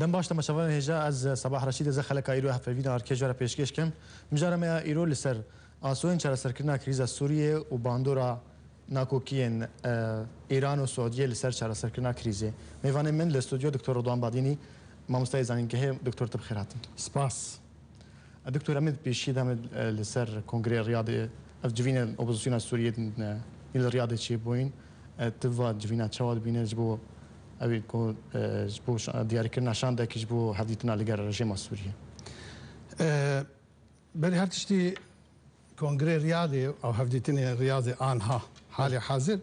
دم باش تماشاوان هجا از صباح رشید از خلک ایرو هفوینا ارکجوار پیشکش کم مجرم ایرو لسر آسوین چرا سرکرنا کریزا سوریه و باندورا ناکوکین ایران و سعودیه لسر چرا سرکرنا کریزه میوان من الاستودیو دکتر رضوان بادینی مامستای زانینگه دکتر تب خیراتن سپاس دكتور امد بيشيد امد لسر كونغري الرياضي اف جوينا الاوبوزيسيون السوريه الى الرياضه شي بوين تفا جوينا تشوال بين جبو ابي كو جبو ديار كنا شان داك جبو حديثنا لقى الرجيم السوري بل هرتشتي كونغري رياضي او هفديتني رياضي انها حالي حاضر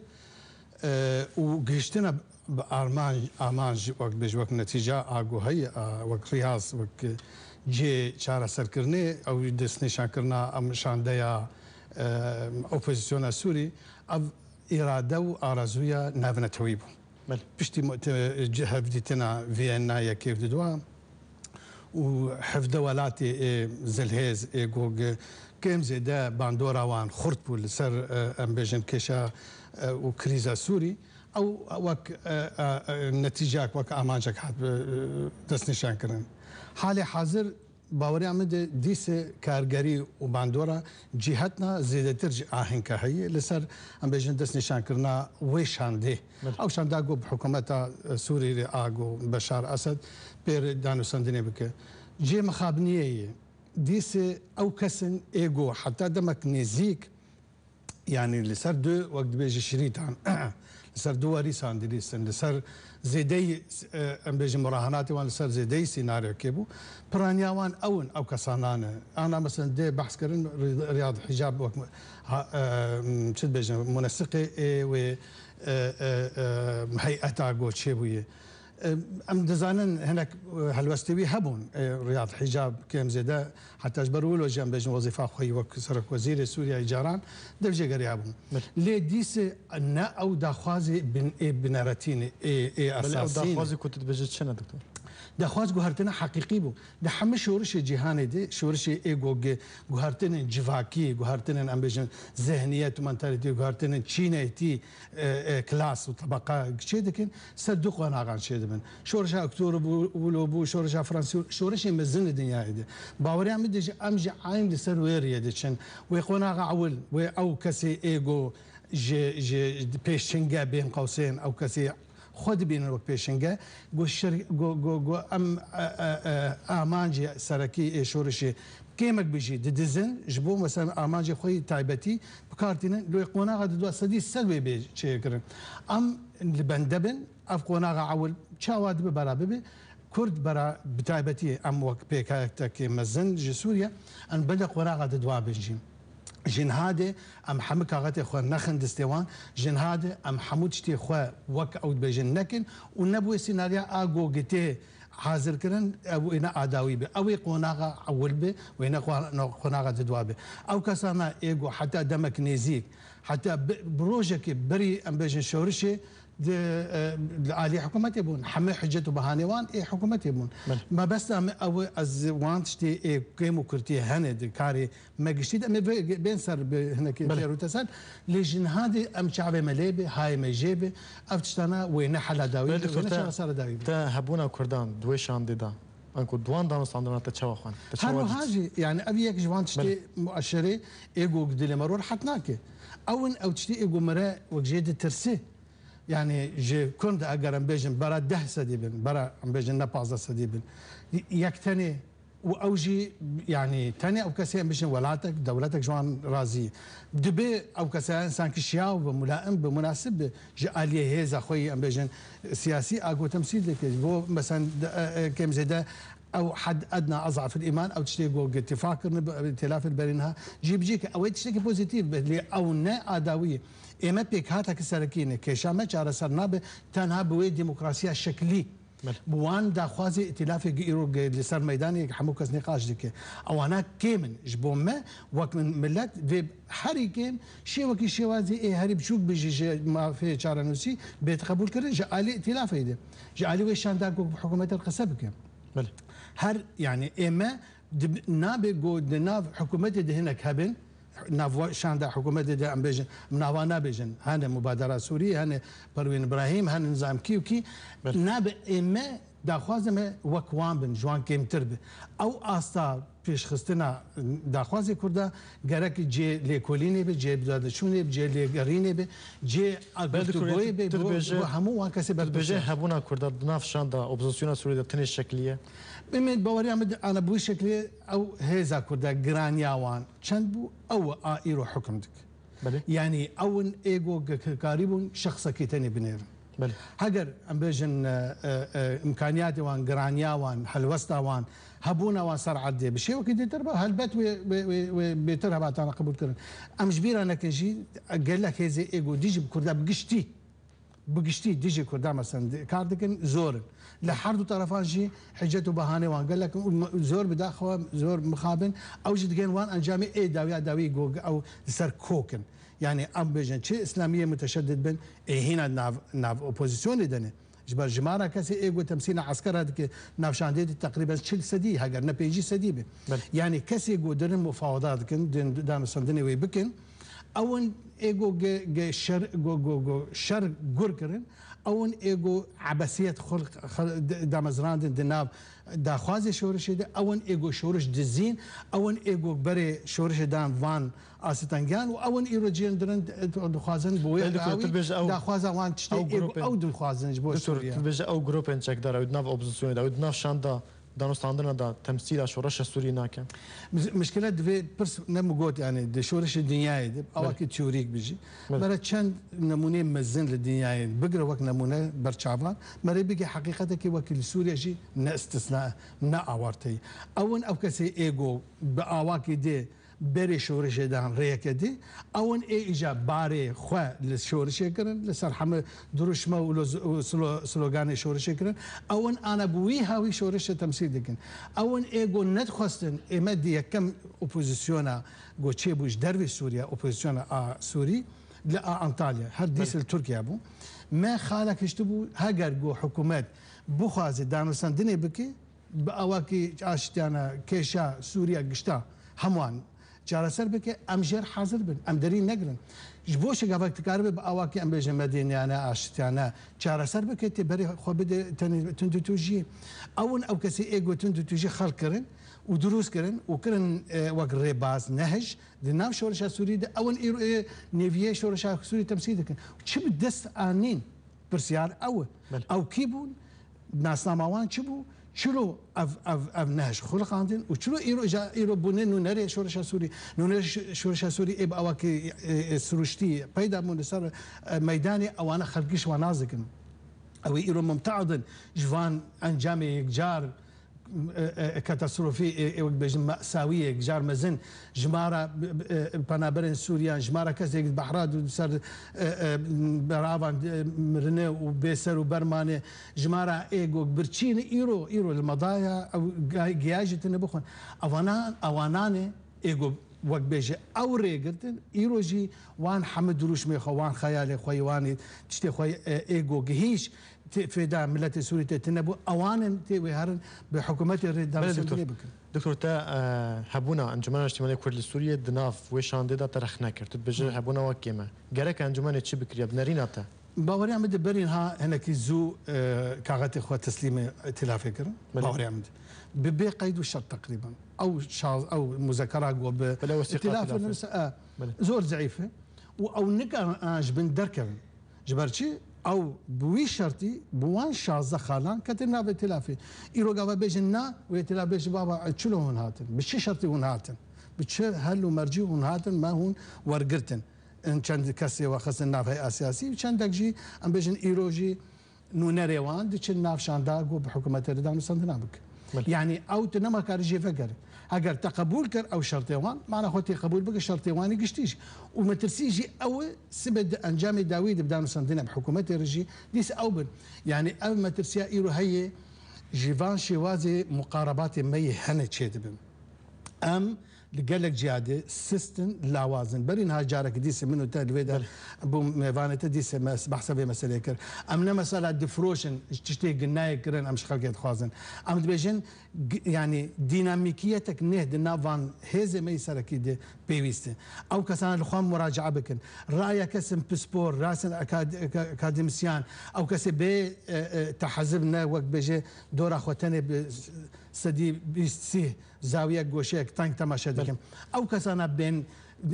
وقشتنا بارمانج وقت بجوك نتيجه اقو هي وقت رياض وقت جي چارە سەرکردنی ئەو دەستنیشانکردنا ئەم شاندەیە ئۆپۆزیسیۆنە سووری ئەو ئیرادە و ئارەزوویە ناونەتەوەی بوو پشتی هەفدیتنە ڤێنایە کێدووە و هەفدە وڵاتی زلهێز ئێگۆگ کێم زێدە باندۆراوان خورد بوو لەسەر ئەم بێژن کێشە و کریزە سووری ئەو وەک نەتیجاک وەک ئامانجێک هات دەستنیشانکردن حالي حاضر باوري عمد ديس كارجري وباندورا جهتنا زيادة آهنك هي لسر أم بيجن دس نشان كرنا ويشان دي أو شان داقو بحكومة سوري آقو بشار أسد بير دانو سندني بك جي مخابنية ديس أو كسن إيجو حتى دمك نزيك يعني لسر دو وقت بيجي شريطان لسر دو وريسان ديسن لسر زيدي ام بيجي مراهناتي وان لسر زيدي سيناريو كيبو برانياوان اون او كسانان انا مثلا دي بحث كرن رياض حجاب وقت شد بيجي منسقي و هيئه جو تشيبويه ام دزانن هناك هلوستوي هبون رياض حجاب كم زيدا حتى اجبروا له جنب بيجن وظيفه خوي وكسرك وزير سوريا ايجاران دفجه قريبهم لي ديس ان او داخوازي بنارتين اي اساسي داخوازي كنت بجد شنو دكتور داخواز جوهرتنا حقيقي بو ده حمى شورش جهاني دي شورش ايجو جوهرتنا جفاكي جوهرتنا ام بيجن ذهنيات ومنتاليتي جوهرتنا تشينيتي كلاس وطبقه شي دكن صدق وانا غان شي من شورش اكتور بو شورش فرنسي شورش مزن الدنيا دي باوري عم دي امجي عين دي سروير ديشن ويقونا عول او كسي ايجو جي بيشنجا بين قوسين او كسي خود بين الوقت بيشنجا جو ام امانجي سركي شورشي كيمك بيجي دزن جبو مثلا امانجي خوي تايبتي بكارتين لو يقونا غاد دو سدي سلوي بي شيكرن ام البندبن افقونا عول تشاواد برابه كرد برا بتايبتي ام وقت بيكاك مزن جي سوريا ان بدا قونا غاد دو بيجي جن هذا ام حمك غاتي خو نخن دستوان جن هذا ام حمود شتي خو وك او بجن نكن ونبوي سيناريو اغو جتي حاضر كرن او انا اداوي به او قوناغا اول به وين قوناغا تدوابه او كسانا ايغو حتى دمك نيزيك حتى بروجك بري ام بجن شورشي علي حكومتي بون حمي حجته بهانيوان اي حكومتي بون ما بس او از وانتشتي اي كيمو كرتي هند كاري ما قشتي بين سر هناك روتسان لجن هذه ام شعبي مليبه هاي مجيبه افتشتنا وين حلا داوي وين صار داوي تا هبونا كردان دويشان ديدا انكو دوان دانو صندونا تشوا خوان هارو هاجي يعني ابي يك جوان تشتي مؤشري ايجو قدلي مرور حتناكي او تشتي ايجو مرا وجيد ترسي يعني جي كنت اقرا بيجن برا 10 سديبن برا بيجن نبازا سديبن يكتني واوجي يعني تاني او كسي بيجن ولاتك دولتك جوان راضي دبي او كسي انسان كشياو بملائم بمناسب جاليه هيز اخوي بيجن سياسي اكو تمثيل لك هو مثلا كم زيدا او حد ادنى اضعف الايمان او تشتي جو اتفاق ائتلاف البرينها جيب جيك او تشتي بوزيتيف او نا اداويه اما بيك هاتك سركينه كشامه چاره سرناب تنها بوي ديمقراطيه شكلي بوان داخوازي ائتلاف غيرو لسر ميداني حموكس نقاش ديك او انا كيمن جبومه وك من ملت في حريكين شي وكي شي وازي اي هرب شوك بيجي ما في چاره نوسي بيتقبل كره جالي ائتلاف يده جالي وشان داكو حكومه القسبك هر يعني اما نابي جو ناف حكومه هناك هبن ناف شان دا حكومه دا ام بيجن مناوانا بيجن هنا مبادره سوريه هنا پروين ابراهيم هنا نظام كيوكي ناب اما داخوازم وکوان بن جوان کمتر به او آستا پیشخستنا داخوازی کرده گرک جه لیکولینی به جه بدادشونی به جه لیگرینی به جه گفتگوی به همو وان کسی بجه هبونا کرده ناف شاندا اپوزیسیون سوریه تنش شکلیه بمید باوری انا بوی شکلی او هزا کرده گرانیاوان چند بو او آئیرو حکم دک بله يعني اون ايجو قريب شخص كيتني بنير بله هاجر ام بيجن امكانياتي وان قرانيا وان حلوستا وان هبونا وان صار عدي بشي وكيد تربى هالبيت بيترها بعد انا قبول كرن ام جبير انا كنجي قال لك هذي ايجو ديجي بكردا بقشتي ديجي كردا مثلا كاردكن زور لحردو طرفان شي حجته بهانه وان قال لك زور بداخل زور مخابن او جد جن وان انجامي اي داوي جوج او سر كوكن يعني ام بيجن شي اسلاميه متشدد بن إيه هنا ناف اوبوزيسيون دنه جبر جماره كسي ايجو تمثيل عسكر هذيك ناف شاندي تقريبا شل سدي هاجر نبيجي سدي به يعني كسي جو درن مفاوضات كن دام صندني ويبكن اون ايجو شر جوركرن اون ايجو عباسيه خلق دامزراند دناب داخوازي شورش ده اون ايجو شورش دزين اون ايجو بري شورش دان فان استانجان واون ايرو جين درن دخوازن بوي داخوازا وان تشتي او دخوازن جبو سوريا تبج او جروب ان تشك دار ودناف اوبوزيسيون دا ودناف شاندا دانستاندنا دا تمثيل شورش سوري ناكن مشكله دفي برس نموت يعني دي شورش الدنيا دي اواكي تيوريك بيجي مرة كان نمونه مزن للدنيا بقرا وقت نمونه برشافان مرة بيجي حقيقتك وكيل سوريا شيء نا استثناء نا اورتي اون او كسي ايجو باواكي دي بري شورش دان ريكدي اون اي اجا باري خو للشورش كرن لسر حم دروش ما سلوغان شورش كرن اون انا بوي هاوي شورش تمثيل دكن اون ايجو ندخستن امدي كم اوبوزيسيونا جو تشيبوش دربي سوريا اوبوزيسيونا سوري لا انطاليا هرديس تركيا بو ما خالك يشتبو هاجر جو حكومات بوخازي دانوسان دني بكي باواكي اشتانا كيشا سوريا قشتا هموان جارا سر بك ام جر حاضر بن ام درين نقرن جبوش قبل تقارب باواكي ام بيجي مدينه انا اشتانا جارا سر بك تبري خو بده تندو توجي اون او كسي ايجو تندو توجي خلقرن ودروس كرن وكرن وقت ريباز نهج دناف شورشا سوري اون ايرو نيفيه شورشا سوري تمسيدك شو بدست انين برسيار او كيبون ناس ناموان شبو شلو اف نهج خلق عندن وشلو ايرو بونن نونري شورشا سوري نونري شورشا سوري اب اواكي سروشتي بيدا من صار ميداني او انا خلقش ونازكن او ايرو ممتعضن جوان انجامي جار كاتاستروفي بجن مأساوية جار مزن جمارة بنابرن سوريا جمارة كذا بحراد صار برافان مرنة وبيسر وبرمانة جمارة إيجو برشين إيرو المضايا أو جياجة نبخون أوانان إيجو وقت بيجي أو ريجرتن إيروجي وان حمد روش ميخو وان خيالي خوي وان تشتي خوي إيجو جهيش في دا ملت سوريا تنبو اوان تيهرن بحكومات الريد دكتور تا هبونا انجمن اجتماعي كرد سوريا دناف وشان دا ترخنا كرت بجي هبونا وكيما جرك انجمن تشي بكريا بنريناتا باوري عمد برين ها هناك زو كاغات اخوه تسليم ائتلاف فكر باوري عمد ببي قيد والشرط تقريبا او او مذكرات ائتلاف زور ضعيفه او نكا جبن دركب جبرتشي او بوي شرطي بوان شازة خالان كترنا بتلافي ايرو قابا بيجنا ويتلاف بيج بابا تشلو هون هاتن بشي شرطي هون هاتن بتش هلو مرجي هون هاتن ما هون ورقرتن ان كان كاسي وخصن ناف هي اساسي كان دقجي ام بيجن ايروجي نونريوان دي ناف شانداغو بحكومه الردان سنتنابك يعني او تنما كارجي فكر اگر تقبول كر او شرطيوان معنا خوتي قبول بك شرطيواني قشتيش وما ترسيجي او سبد انجام داوود بدانو سندنا بحكومه الرجي ديس اوبن يعني او ما ترسيا ايرو هي جيفان شوازي مقاربات مي هنت شيدبم ام لقالك جهاده سيستم لوازن برين ها جارك ديس منو تلفيدا ابو ميفانه ديس بحسب مساله كر امنا مساله ديفروشن تشتي قناي كرن امش خلقت خوازن ام دبيجن يعني ديناميكيتك نهد نافان هيزه ما يسر اكيد بيويست او كسان الخوام مراجعه بكن رايه كسم بسبور راسن اكاديميسيان او كسي بي تحزبنا وقت بيجي دور اخوتني سدي بيسي زاويه گوشك تانك تماشا دكم او كسانا بين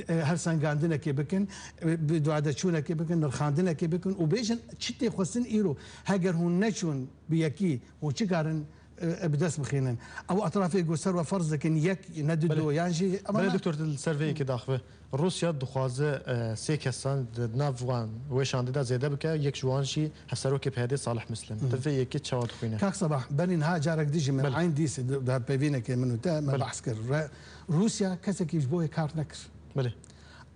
هر سنگاندنه کې بکن بدوعده چونه کې بکن نرخاندنه کې بکن او بیژن چته خوسن ایرو هاگر هون نچون بیکی و چیکارن بدس بخينن او اطراف يقول وفرض لكن يك نددو يعني بله دكتور السيرفي كي داخله روسيا دخوازه سي كسان نافوان ويشاند دا زياده بك يك جوانشي حسرو كي بهدي صالح مسلم تفي يك تشاود خوينا كاك صباح بنين ها جارك ديجي من عين ديس ده بيفينا كي منو تا ما بحسكر روسيا كسك يجبوه كارت نكر بله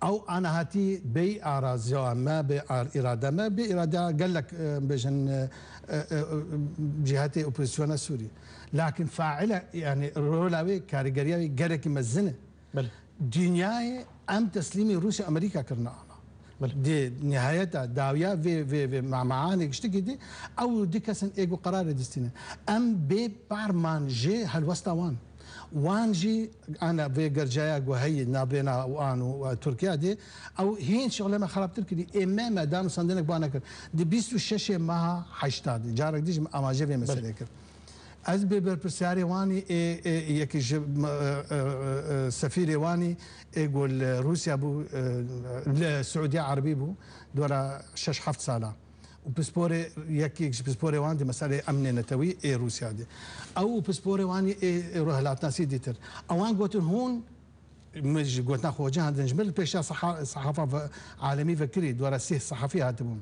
او انا هاتي بي اراضي ما باراده ما باراده قال لك بجن جهات اوبوزيسيون سوريا لكن فاعله يعني رولاوي كاريجرياوي جرك مزنه بله دنياي ام تسليمي روسيا امريكا كرنا بله دي نهايتها داويا في مع معاني اشتكي دي او دي كسن ايجو قرار ديستين ام بي بارمان جي هالوسطوان وانجي انا في جرجايا وهي نابينا وان وتركيا دي او هين شغله ما خراب تركي دي امام دام صندنك بانكر دي 26 ما حشتاد جارك ديج اماجه في مساله كر از ببرساري واني يك سفير واني يقول روسيا بو السعوديه عربي بو دورا 6 ساله وبسبوري يكي بسبوري وان دي مسألة أمن نتوي روسيا دي أو بسبوري وان روح لاتناسي ديتر أوان قوتن هون مش قوتنا خوجه عند نجمل بيشا صحافة عالمي فكري دورا سيه صحفية هاتبون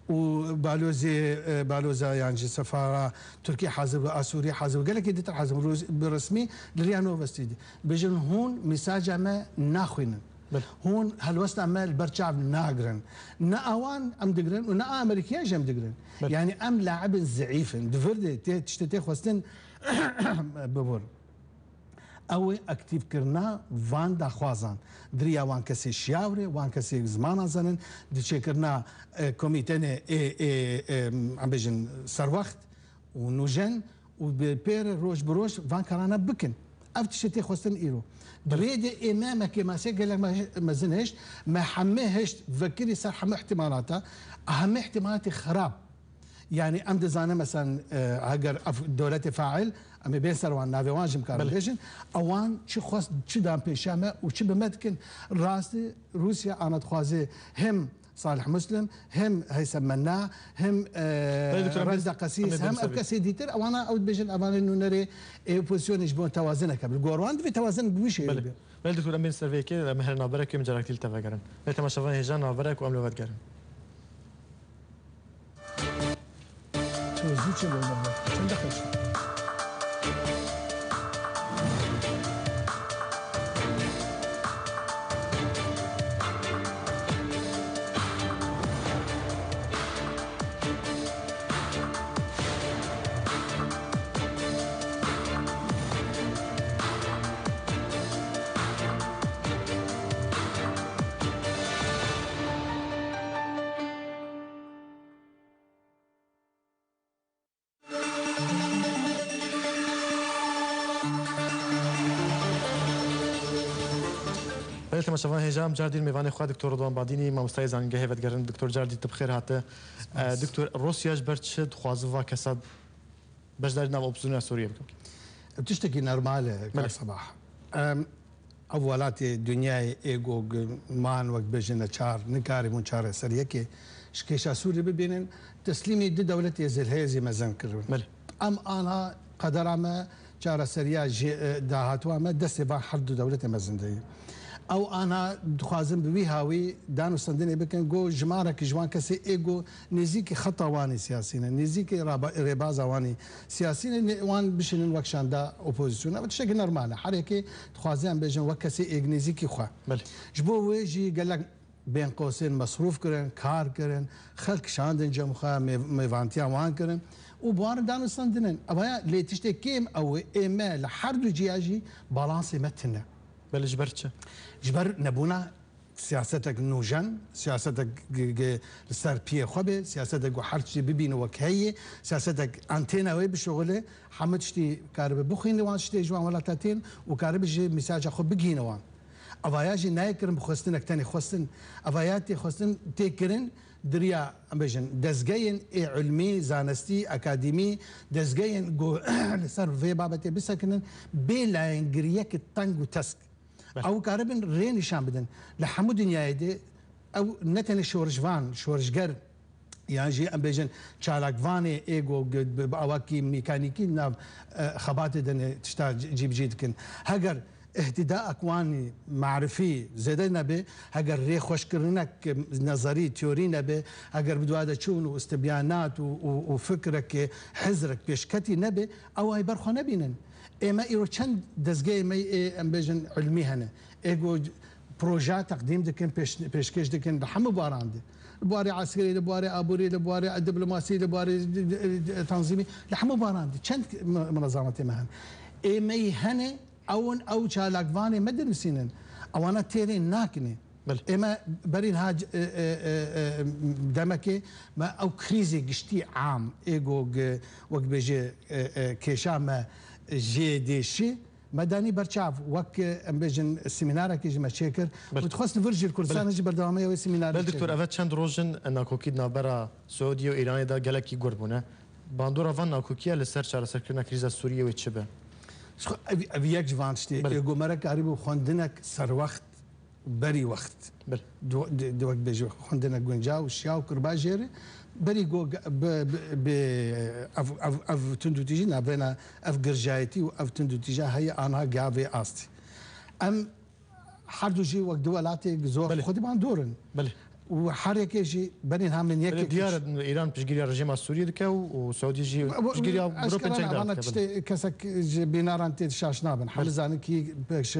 وبالوزا يعني سفارة تركيا حازب سوريا حازب قال لك ديتر حازب برسمي لريانو فستيدي بيجن هون مساجة ما ناخوين هون هالوسط عمال برشعب ناقرن نا اوان ام دقرن ونا امريكيا جم دقرن يعني ام لاعب زعيف دفردي تشتتي خوستن ببور او اكتيف كرنا فان دا خوازان دريا وان كسي شاوري وان كسي زمان زنن دي كرنا كوميتين عم بيجن سروخت ونوجن وبير روش بروش فان كرانا بكن افتشتي خوستن ايرو بريد امامك ما قال لك ما زنهش ما حمهش فكري صار حمه احتمالاتها اهم احتمالات خراب يعني ام دزانه مثلا هاجر دولتي فاعل ام بين سروان نافي واجم كاربيشن اوان شي خاص شي دام بيشامه وشي بمدكن راستي روسيا انا تخوازي هم صالح مسلم هم هيثم مناع هم رزق قسيس هم ابكسي ديتر او انا او بيجن امان انه نري بوزيشن يجبون توازنها قبل جوروان في توازن بوشي بله دكتور امين سيرفيكي مهر نابرك يوم جركتيل تفكرن متى ما شافان هجان نابرك واملو ودكرن شو زيتش ولا شو دخلش ما شافان هجام جاردي الميفاني خوا دكتور رضوان باديني ما مستعيز عن جهه ودقرن دكتور جاردي تبخير هاته دكتور روسيا برشد خوازوا كساد باش دارنا اوبسيون سوريا بتشتكي نورمال كصباح اولات الدنيا ايجو مان وقت بجنا شار نكاري من شار سريكي شكيشا سوري ببينن تسليمي دي دولتي زي الهيزي مازن كرون ام انا قدر ما شار سريا داهاتوا ما دسي با حد دولتي مازن دي او انا دخوازم بوي هاوي دانو سندني بكن جو جمارك جوان كسي ايجو نزيكي خطا واني سياسيين نزيكي ربازا واني سياسيين وان بشن وكشان دا اوبوزيسيون بتشكل نورمال حركه دخوازم بجن وكسي ايج نزيكي خوا جبو ويجي قال لك بين قوسين مصروف كرن كار كرن خلق شاندن جمخا ميفانتيا وان كرن وبوار دانو سندنن ابا لي تشتي كيم او ايما لحرد جياجي بالانسي متنا بل جبرتش جبر نبونا سياستك نوجن سياستك لسر بيه خبي سياستك وحرتش ببين وكهي سياستك انتينا وي بشغله حمدشتي كارب بخين وان شتي جوان ولا تاتين وكارب جي مساج خو بگين وان افاياجي نايكرم بخستنك تاني خستن افاياتي خستن تيكرن دريا امبيجن دزگين علمي زانستي اكاديمي دزگين جو لسر في بابتي بسكنن بلا انجريك تانغ وتسك او كاربن رين نشان بدن لحمو دنيا دي او نتن شورجگر يعني جي ام بيجن تشالك فاني ايجو باواكي ميكانيكي ناف خبات دن تشتا جيب جيدكن هاجر اهتداء اكواني معرفي زيدنا به هاجر ري خوش كرنك نظري تيوري نبه هاجر بدو هذا تشون واستبيانات وفكرك حزرك بيشكتي نبه او هاي برخو نبينن اما ايرو چند دزگاه می ام بيجن علمي هنا ايجو بروجا تقديم دكن بيشكش دكن لحم باراند بواري عسكري لبواري ابوري لبواري دبلوماسي لبواري تنظيمي لحم باراند چند منظمات مهن اي هنا او چالاكواني مدرسين اوانا تيرين ناكني اما برين هاج دمكي ما او كريزي قشتي عام ايجو وقت بيجي كيشام جي دي شي مداني برشاف وك ام بيجن السيمينار كي جما شيكر وتخص نفرجي الكورسان جي بردواميه و سيمينار بل دكتور افات چند روجن انكو كيدنا برا سعوديه و ايران دا گلكي غربونه باندورا فان ناكوكيا لسر چارا سركرنا كريزا سوريه و تشبه افيك جوانشتي يقول مرك قريب خوندنك سر وقت بري وقت بل دو وقت بيجي خوندنك گونجا و شيا و كرباجيري بري جو ب اف تندو تيجي نابنا اف جرجايتي واف تندو تيجي هي انا جافي استي ام حردو جي وقت دولاتي زور خدي بان دورن بل وحركه جي بنينها من يك ديار ايران بيجري رجيم السوري دكا وسعودي جي بيجري بروبن انا كسك بيناران تي شاشنابن حلزان كي باش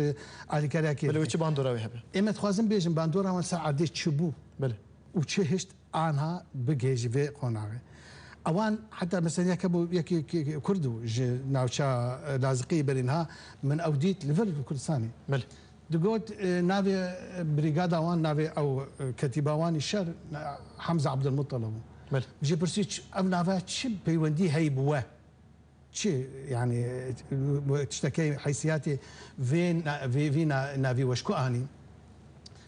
علي كراكي بل وش باندورا وهبه اما تخوازن بيجن باندورا من ساعه تشبو بل وتشهشت انها بجيج في قناغي اوان حتى مثلا يكبو يكي كردو ناوشا لازقي برينها من اوديت ليفل كردستاني بل دقوت نافي بريغادا وان نافي او كتيبه وان الشر حمزه عبد المطلب بل جي برسيتش ام نافا شب بيوندي هي بوا شي يعني تشتكي حيثياتي فينا نافي وشكو اني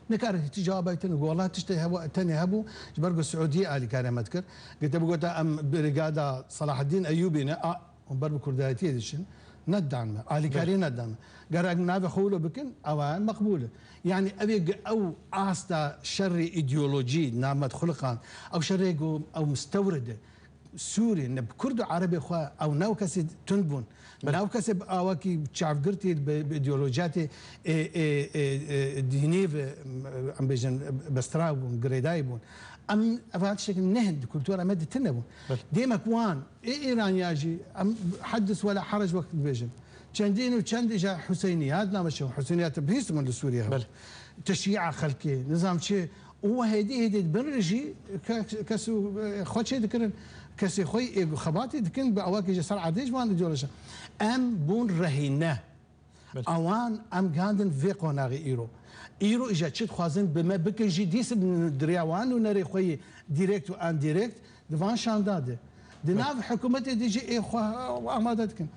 نكاره تجاوبت والله تشتهي تاني هبو جبرقو السعوديه الي كان مذكر قلت بقول ام بريغادا صلاح الدين ايوبي بربو كرداتي دشن ندعم الي كاري ندعم قرق نافي خولو بكن اوان مقبوله يعني ابي او استا شر ايديولوجي نامت خلقان او شر او مستورده سوري نب كرد عربي خو او ناو كسي تنبون ناو كسي اواكي تشعف قرتي بايديولوجياتي دينيف ام بيجن بستراغون غريدايبون ام افات شكل نهد كلتورا مد تنبون ديما كوان ايران ياجي ام حدث ولا حرج وقت بيجن تشندين وتشند جا حسينيات نامشو حسينيات بهيس من سوريا تشييع خلقي نظام شيء هو هيدي بنرجي كسو خوتشي ذكرن كسي خوي خباتي دكن باواكي جسر عديش وان جولشا ام بون رهينه اوان ام غاندن في قناغي ايرو اجا تشد خوازن بما بكن جي ديس من درياوان ونري خوي ديريكت وان ديريكت دفان شانداد دناف حكومتي دي جي اخو امادتكن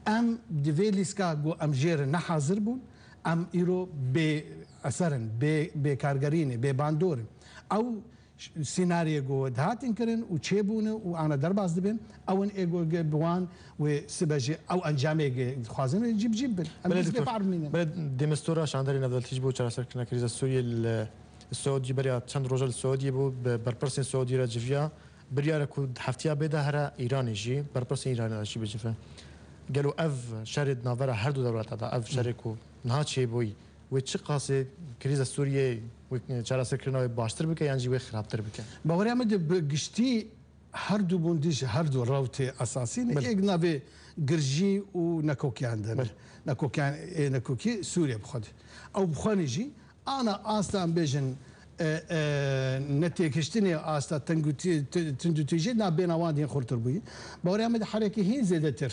ام ديفيليسكا جو ام جير نحاضر بون ام ايرو ب اثرن ب كارغرين ب باندور او سيناريو جو دهاتن كرن وتشيبون وانا درباز دبن او ان ايجو بوان وسبجي او انجامي خوازن جيب بلد ديمستورا شاندري نفضل تجبو تشرا سركنا كريزا سوريا السعودي بريا چند روجل السعودي بو برپرسن سعودي را جفيا بريا كو هفتيا بيدا هرا ايران جي برپرسن ايران جي بجفا قالوا اف شرد نافرا هر دو دولت هذا اف شركو نها چي بوي وچ قاسه كريزا سوريا چرا سرکرنا باشتر بکه یعنی جوی خرابتر بکه. باوری آمد بگشتی هر دو بوندیش هر دو راوت اساسی نه یک نوع گرجی و نکوکیان داره. نکوکی سوریه بخواد. او بخوانیجی انا اصلا بیشن نتیکشتنی اصلا تندوتیجی نبیناوان دین خورتر بودی. باوری آمد حرکتی هی زیاده تر.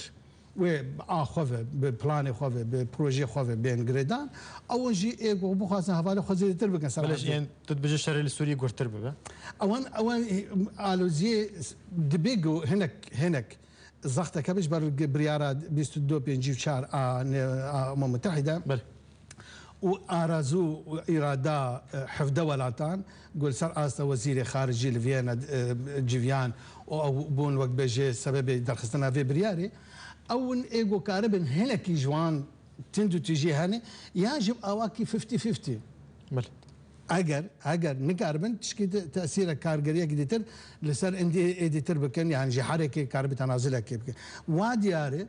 و آخوه به پلان خوه به پروژه خوه بین گردان اون جی ایگو بخواستن حواله خوزی تر بکن سر بلش يعني تتبجي الشرعي السوري قرتر ببا اوان آلوزی دبیگو هنک زخت کبش بر بریارة 22 بينجي 4 أمم متحدة بله وآرزو وإرادة حفظ ولاتان قول سر آستا وزير خارجي لفيانا جيفيان أو بون وقت بيجي سبب درخستنا في برياري أو إيجو كاربن هناك جوان تندو تجي هاني يجب أواكي 50-50 بله اگر نکاربن تشكي تاثير كارجريه كديتر لسر اندي اديتر بكن يعني جي حركه كارب تنازل كيف وادياري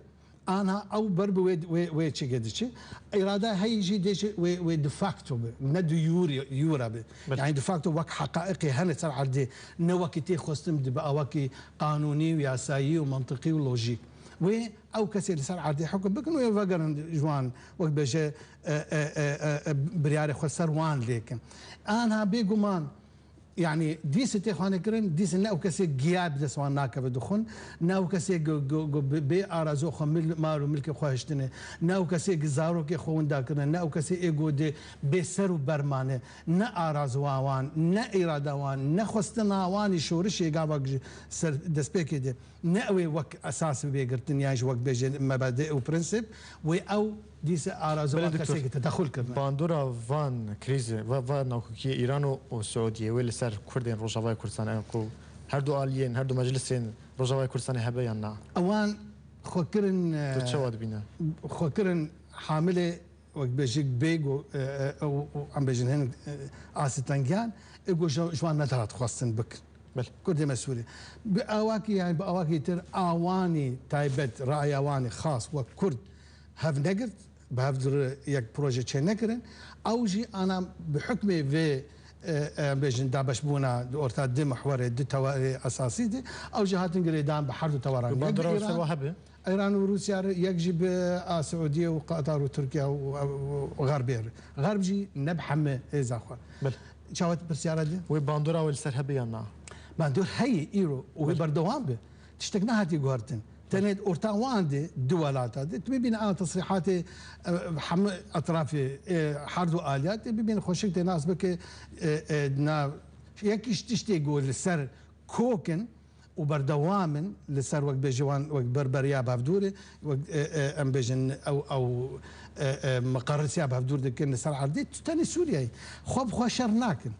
انا او برب وي تشي قدشي اراده هيجي ديش وي ديفاكتو ندو يورا يعني ديفاكتو وك حقائقي هن صار عندي نوكتي خصم باواكي قانوني وياسايي ومنطقي ولوجيك و او كسر صار عندي حكم بكن ويفقر جوان وقت بجي برياري خسر وان لكن انا بيجومان يعني ديس تخوان كرن ديس ناو كسي جياب دسوان ناكا بدخون ناو كسي بي ارازو خمل مالو ملك خواشتنه ناو كسي زارو كي خون داكرن ناو كسي ايجو دي بسرو برمانه نا ارازو وان نا اراده وان نا خستنا وان شورش يغابك سر دسبيكي دي ناوي وك اساس بيغرتن ياج وك بيجي مبادئ وبرنسيب و او ديس ارازو كسي تدخل كرنا باندورا فان كريزه و ناوكي ايران والسعوديه ويل سر كردين روجاواي كردستان انكو هردو اليين هردو مجلسين روجاواي كردستان هبه يانا اوان خوكرن تشواد بينا خوكرن حامله وقت بيجيك بيجو او عم بيجن هن استنجان اجو جوان نترات خاصن بك بل كردي مسؤولي باواكي يعني باواكي تر اواني تايبت راي اواني خاص وكرد هاف نجرت بهفدر يك بروجي تشي نكرن او جي انا بحكمي في بيجن دابش بونا اورتا دي محور دي تواري اساسي دي او جهات انجليدان بحرد تواران باندورا وسواهبه ايران وروسيا يجب السعوديه وقطر وتركيا وغربير غرب جي نبحم اذا اخر بل شاوت بالسياره دي وباندورا والسر هبه يانا باندور هي ايرو وبردوام به تشتكنا هاتي غورتن تنيد اورتاوان دي دولات هذه تبين انا تصريحات اطراف حرد واليات بين خوشك ناس بك نا يكش تشتي يقول السر كوكن وبردوام لسر وقت بجوان وقت بربريا بافدوري وقت ام بجن او مقر سيا بافدور دكن سر عردي تاني سوريا خو شرناكن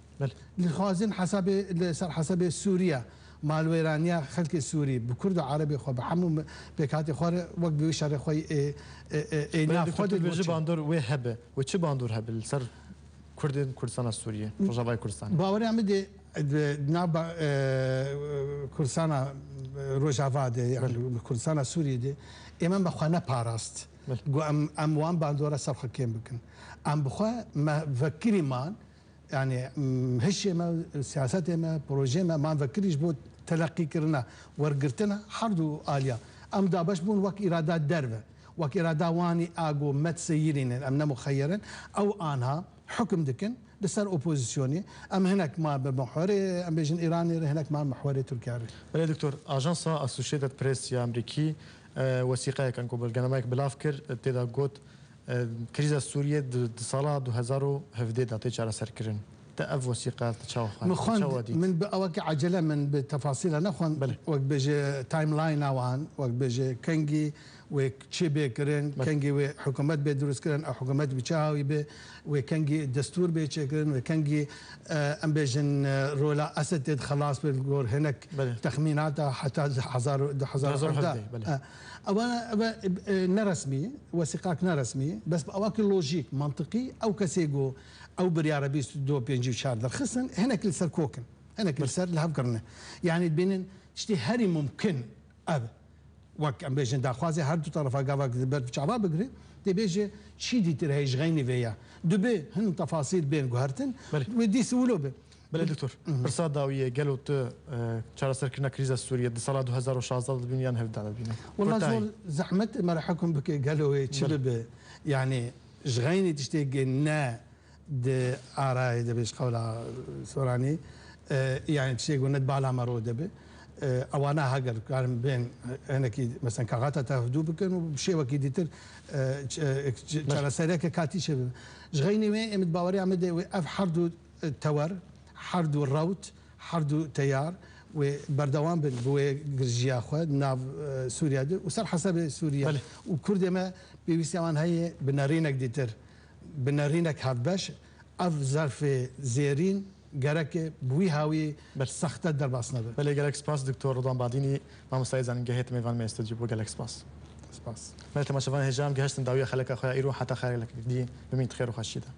الخوازن حسب سوريا مال ويرانيا خلق السوري بكرد عربي خو بحمو بكاتي خور وقت بيشار خوي اي خود بيجي باندور وهبه وتش باندور هبل سر كردستان السوريه روجاواي كردستان باوري عمدي نابا كردستان روجاوا دي يعني كردستان السوري دي امام بخوانا باراست ام وان باندورا سرخ كيم بكن ام بخوا ما فكري مان يعني هش ما سياسات ما بروجي ما نفكرش بو تلقي كرنا ورقرتنا حردو آليا ام دابش بون وك ارادات دربه وك ارادا واني اغو مت سيرين ام مخيرا او انها حكم دكن لسر اوبوزيسيوني ام هناك ما بمحوري ام بيجن ايراني هناك ما محوري تركيا. بله دكتور اجانسا اسوشيتد بريس يا امريكي وثيقه كان قبل جنمايك بلافكر تدا قوت كريزا سوريا صالا 2017 داتي جارا سركرن تأف وثيقه تشاوخ من بأوك عجله من بتفاصيل نخون وقت بيجي تايم لاين اوان وقت بيجي كنجي وكشبي كرن كنجي وحكومات بيدرس كرن او حكومات بتشاوي وكنجي دستور بيتشكرن وكنجي ام بيجن رولا اسد خلاص بالجور هناك تخميناتها حتى 1000 اولا نرسمي وثيقات نرسمي بس بأواك لوجيك منطقي او كسيجو او برياره بيست دو بينجي شار خصن هناك لسر كوكن هناك لسر لهفكرنا يعني بين اشتي هري ممكن اب وك ام بيجن داخوازي هر دو طرفا قافاك برد بشعبا بقري دي بيجي شي دي ترهيج غيني فيا دبي هن تفاصيل بين جوهرتن ودي سولو به بله دكتور برصاد داويه قالوا تشارا سركنا كريزا سوريا دي صلاه 2016 بنيان هفدا بينا والله زول زحمت ما راح احكم بك قالوا تشلب يعني جغيني تشتي نا د آراء دبش قولا سوراني يعني تشي قلنا بالا مرو دبي ئەوانە هەگەر کارم بێن هەنێکی مەسەن کاغاتە تافدوو بکەن و شێوەکی دیتر چارەسەرێکە کاتیشە بن ژغی نوێ ئێمت باوەڕی ئەمەدە ئەف هەردوو تەوەر هەردوو ڕەوت هەردوو تەیار و بەردەوام بن بۆێ گرژیا خۆ ناو سووریا و سەر حەسەبێ سووریا و کوردێمە پێویستیان هەیە بنەڕینێک دیتر بنەڕینێک هات بەش ئەف زەرفێ زێرین گەرەکێ بووی هاوی سەختە دەرباس نەبێت بەلێ گەلێک سپاس دکتۆر ڕۆدان بادینی مامۆستای زانینگە هێتمێوان مێستجی بۆ گەلێک سپاس سپاس مەل تەماشەوان هێژام گەهشتن داویە خەلەکە خۆیان ئیرۆ حتا خەرێک دی بمین خێر و خەشیدا